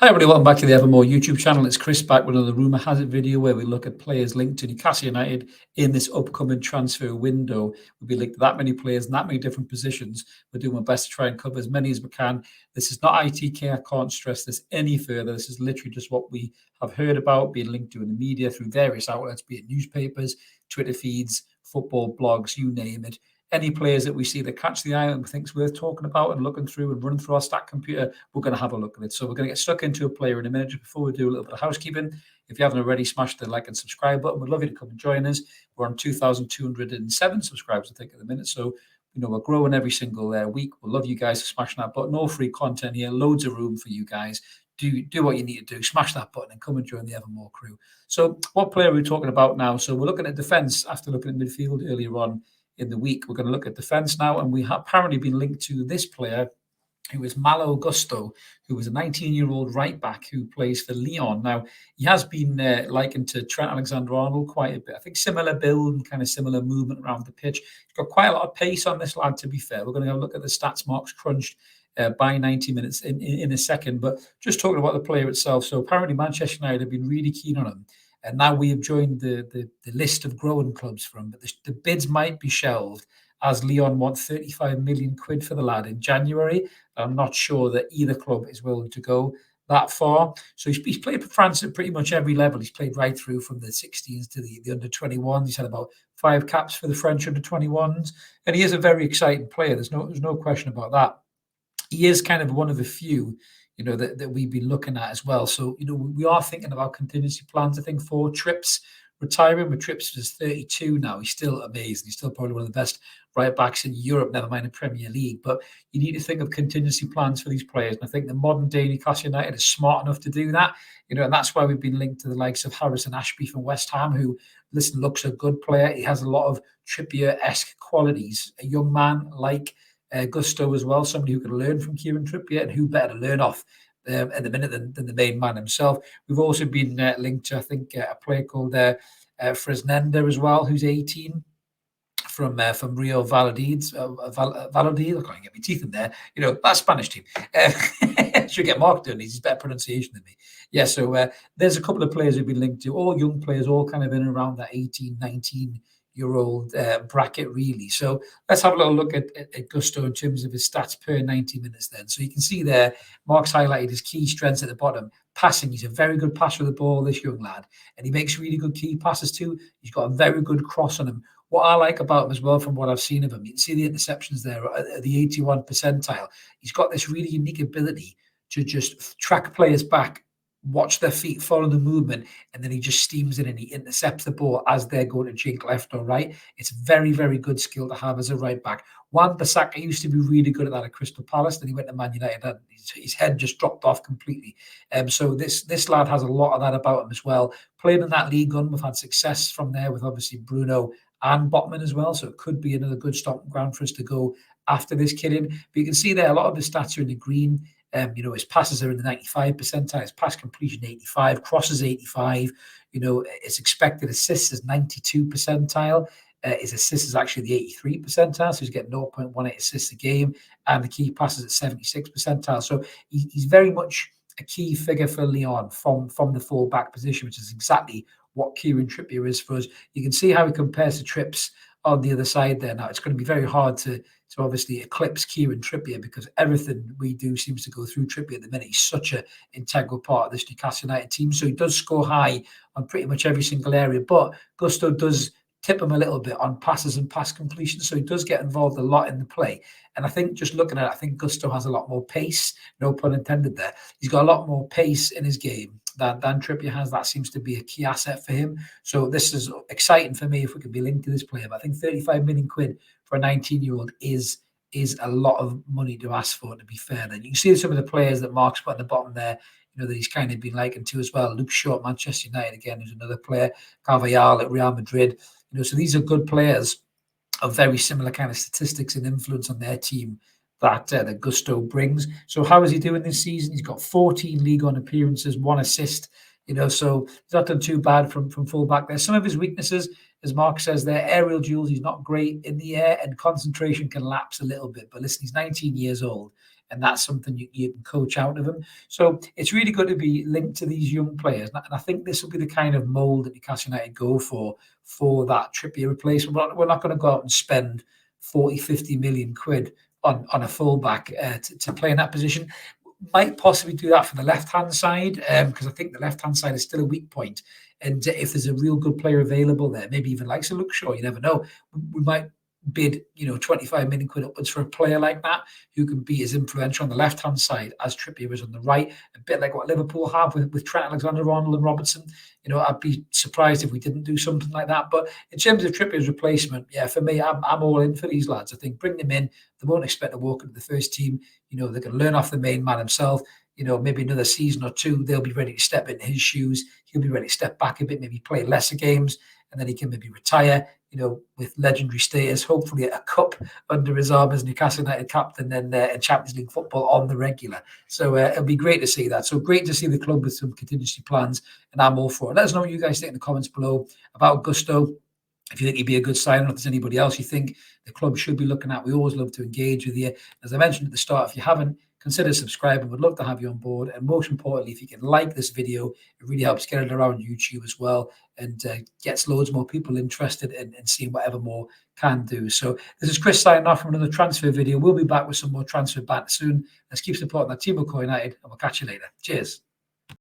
Hi everybody, welcome back to the Evermore YouTube channel. It's Chris back with another Rumour Has It video where we look at players linked to Newcastle United in this upcoming transfer window. We'll be linked to that many players in that many different positions. We're doing our best to try and cover as many as we can. This is not ITK, I can't stress this any further. This is literally just what we have heard about, being linked to in the media through various outlets, be it newspapers, Twitter feeds, football blogs, you name it. Any players that we see that catch the eye and we think is worth talking about and looking through and running through our stat computer, we're going to have a look at it. So we're going to get stuck into a player in a minute. Just before we do a little bit of housekeeping, if you haven't already, smash the like and subscribe button. We'd love you to come and join us. We're on 2,207 subscribers, I think, at the minute. So, we're growing every single week. We'll love you guys for smashing that button. All free content here, loads of room for you guys. Do what you need to do. Smash that button and come and join the Evermore crew. So what player are we talking about now? So we're looking at defence after looking at midfield earlier on in the week. We're going to look at defence now, and we have apparently been linked to this player who is Malo Gusto, who was a 19-year-old right back who plays for Lyon. Now, he has been likened to Trent Alexander-Arnold quite a bit. I think similar build and kind of similar movement around the pitch. He's got quite a lot of pace on this lad, to be fair. We're going to have a look at the stats marks crunched by 90 minutes in a second. But just talking about the player itself, so apparently Manchester United have been really keen on him. And now we have joined the list of growing clubs for him. But the bids might be shelved as Lyon want 35 million quid for the lad in January. I'm not sure that either club is willing to go that far. So he's played for France at pretty much every level. He's played right through from the 16s to the under-21s. He's had about 5 caps for the French under-21s. And he is a very exciting player. There's no question about that. He is kind of one of the few that we've been looking at as well. So, we are thinking about contingency plans, I think, for Trips retiring. But Trips is 32 now. He's still amazing. He's still probably one of the best right backs in Europe, never mind the Premier League. But you need to think of contingency plans for these players. And I think the modern day Newcastle United is smart enough to do that. And that's why we've been linked to the likes of Harrison Ashby from West Ham, who, looks a good player. He has a lot of Trippier-esque qualities. A young man like Gusto as well, somebody who can learn from Kieran Trippier, and who better to learn off at the minute than the main man himself. We've also been linked to, I think, a player called Fresnenda as well, who's 18 from Rio Valladolid. Valladolid, I can't get my teeth in there. That Spanish team. Should get Mark doing these. He's better pronunciation than me. Yeah, so there's a couple of players who've been linked to, all young players, all kind of in around that 18, 19-year-old bracket, really. So let's have a little look at Gusto in terms of his stats per 90 minutes then. So you can see there, Mark's highlighted his key strengths at the bottom. Passing, he's a very good passer of the ball, this young lad. And he makes really good key passes too. He's got a very good cross on him. What I like about him as well, from what I've seen of him, you can see the interceptions there at the 81 percentile. He's got this really unique ability to just track players back, watch their feet, follow the movement, and then he just steams in and he intercepts the ball as they're going to jink left or right. It's a very, very good skill to have as a right back. Wan-Bissaka used to be really good at that at Crystal Palace. Then he went to Man United and his head just dropped off completely. So this lad has a lot of that about him as well. Playing in that league we've had success from there with obviously Bruno and Botman as well. So it could be another good stopping ground for us to go after this kid in. But you can see there, a lot of the stats are in the green. His passes are in the 95 percentile, his pass completion 85, crosses 85. His expected assists is 92 percentile. His assists is actually the 83 percentile, so he's getting 0.18 assists a game, and the key passes at 76 percentile. So he's very much a key figure for Lyon from the full back position, which is exactly what Kieran Trippier is for us. You can see how he compares to Trips on the other side there. Now, it's going to be very hard to obviously eclipse Kieran Trippier, because everything we do seems to go through Trippier at the minute. He's such an integral part of this Newcastle United team. So he does score high on pretty much every single area. But Gusto does tip him a little bit on passes and pass completion. So he does get involved a lot in the play. And I think just looking at it, I think Gusto has a lot more pace. No pun intended there. He's got a lot more pace in his game than Trippier has. That seems to be a key asset for him. So this is exciting for me if we can be linked to this player. But I think 35 million quid for a 19-year-old is a lot of money to ask for, to be fair. Then you can see some of the players that Mark's put at the bottom there, that he's kind of been likened to as well. Luke Shaw at Manchester United, again, who's another player. Carvajal at Real Madrid. So these are good players of very similar kind of statistics and influence on their team that Gusto brings. So how is he doing this season? He's got 14 League One appearances, 1 assist. So he's not done too bad from full back there. Some of his weaknesses, as Mark says there, aerial duels, he's not great in the air, and concentration can lapse a little bit. But listen, he's 19 years old, and that's something you can coach out of them. So it's really good to be linked to these young players, and I think this will be the kind of mould that Newcastle United go for that Trippier replacement. We're not going to go out and spend 40, 50 million quid on a fullback to play in that position. Might possibly do that for the left-hand side, because I think the left-hand side is still a weak point. And if there's a real good player available there, maybe even like a Luke Shaw, you never know. We might bid 25 million quid upwards for a player like that who can be as influential on the left-hand side as Trippier is on the right, a bit like what Liverpool have with Trent Alexander-Arnold and Robertson. I'd be surprised if we didn't do something like that. But in terms of Trippier's replacement, yeah, for me, I'm all in for these lads. I think bring them in. They won't expect to walk into the first team. They can learn off the main man himself. Maybe another season or two, they'll be ready to step into his shoes. He'll be ready to step back a bit, maybe play lesser games, and then he can maybe retire, with legendary status, hopefully a cup under his arm as Newcastle United captain and Champions League football on the regular. So it'll be great to see that. So great to see the club with some contingency plans, and I'm all for it. Let us know what you guys think in the comments below about Gusto. If you think he'd be a good sign, or if there's anybody else you think the club should be looking at, we always love to engage with you. As I mentioned at the start, if you haven't, consider subscribing. We'd love to have you on board. And most importantly, if you can like this video, it really helps get it around YouTube as well, and gets loads more people interested in seeing what Evermore can do. So this is Chris signing off from another transfer video. We'll be back with some more transfer banter soon. Let's keep supporting that team of United, and we'll catch you later. Cheers.